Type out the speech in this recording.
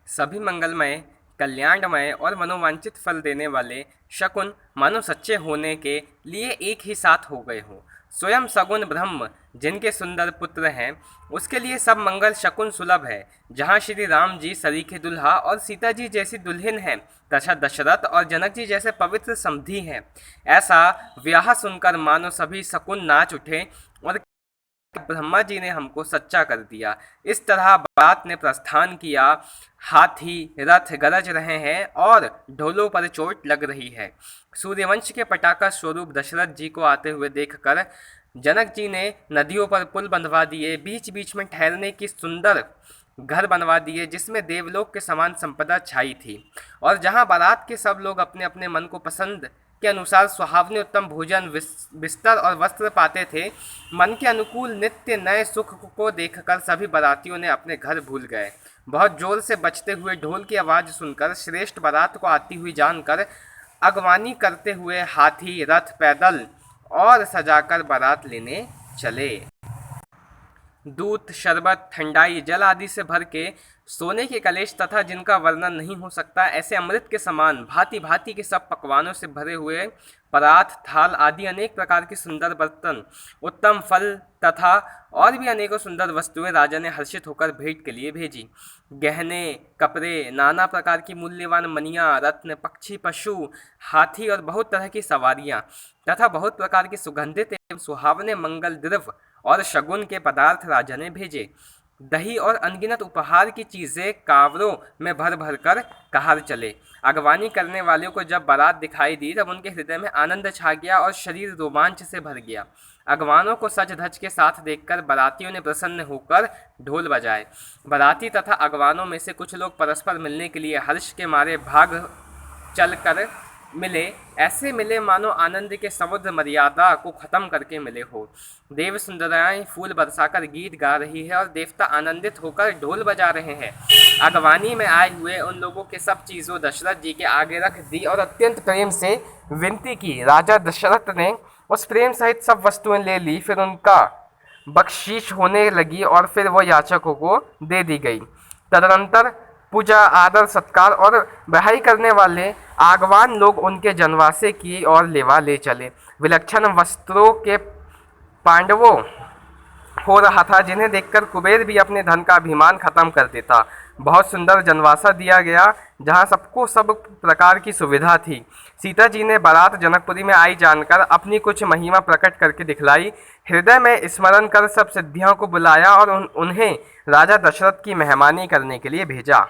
सभी मंगलमय, कल्याणमय और मनोवांछित फल देने वाले शकुन मानो सच्चे होने के लिए एक ही साथ हो गए हों। स्वयं सगुन ब्रह्म जिनके सुंदर पुत्र हैं, उसके लिए सब मंगल शकुन सुलभ है। जहाँ श्री राम जी सरीखे दुल्हा और सीता जी जैसी दुल्हन हैं, तथा दशरथ और जनक जी जैसे पवित्र समधी हैं। ऐसा ब्याह सुनकर मानो सभी शकुन नाच उठे और ब्रह्मा जी ने हमको सच्चा कर दिया। इस तरह बारात ने प्रस्थान किया। हाथी रथ गरज रहे हैं और ढोलों पर चोट लग रही है। सूर्यवंश के पटाखा स्वरूप दशरथ जी को आते हुए देखकर जनक जी ने नदियों पर पुल बंधवा दिए, बीच बीच में ठहरने की सुंदर घर बनवा दिए जिसमें देवलोक के समान संपदा छाई थी, और जहां बारात के सब लोग अपने अपने मन को पसंद के अनुसार सुहावने उत्तम भोजन, बिस्तर और वस्त्र पाते थे। मन के अनुकूल नित्य नए सुख को देखकर सभी बारातियों ने अपने घर भूल गए। बहुत जोर से बजते हुए ढोल की आवाज़ सुनकर श्रेष्ठ बारात को आती हुई जानकर अगवानी करते हुए हाथी रथ पैदल और सजाकर बारात लेने चले। दूध, शरबत, ठंडाई, जल आदि से भर के सोने के कलेश तथा जिनका वर्णन नहीं हो सकता, ऐसे अमृत के समान भांति भांति के सब पकवानों से भरे हुए परात, थाल आदि अनेक प्रकार के सुंदर बर्तन, उत्तम फल तथा और भी अनेकों सुंदर वस्तुएं राजा ने हर्षित होकर भेंट के लिए भेजी। गहने, कपड़े, नाना प्रकार की मूल्यवान मणियाँ, रत्न, पक्षी, पशु, हाथी और बहुत तरह की सवारियाँ तथा बहुत प्रकार के सुगंधित एवं सुहावने मंगल द्रव्य और शगुन के पदार्थ राजा ने भेजे। दही और अनगिनत उपहार की चीज़ें कांवरों में भर भर कर कहार चले। अगवानी करने वालों को जब बारात दिखाई दी तब उनके हृदय में आनंद छा गया और शरीर रोमांच से भर गया। अगवानों को सज धज के साथ देखकर बारातियों ने प्रसन्न होकर ढोल बजाए। बाराती तथा अगवानों में से कुछ लोग परस्पर मिलने के लिए हर्ष के मारे भाग चलकर मिले। ऐसे मिले मानो आनंद के समुद्र मर्यादा को खत्म करके मिले हो। देव सुंदराएं फूल बरसाकर गीत गा रही है और देवता आनंदित होकर ढोल बजा रहे हैं। अगवानी में आए हुए उन लोगों के सब चीज़ों दशरथ जी के आगे रख दी और अत्यंत प्रेम से विनती की। राजा दशरथ ने उस प्रेम सहित सब वस्तुएं ले ली। फिर उनका बख्शीश होने लगी और फिर वो याचकों को दे दी गई। तदनंतर पूजा, आदर, सत्कार और बहाई करने वाले आगवान लोग उनके जनवासे की ओर लेवा ले चले। विलक्षण वस्त्रों के पांडवों हो रहा था, जिन्हें देखकर कुबेर भी अपने धन का अभिमान खत्म कर देता। बहुत सुंदर जनवासा दिया गया, जहां सबको सब प्रकार की सुविधा थी। सीता जी ने बारात जनकपुरी में आई जानकर अपनी कुछ महिमा प्रकट करके दिखलाई। हृदय में स्मरण कर सब सिद्धियों को बुलाया और उन्हें राजा दशरथ की मेहमानी करने के लिए भेजा।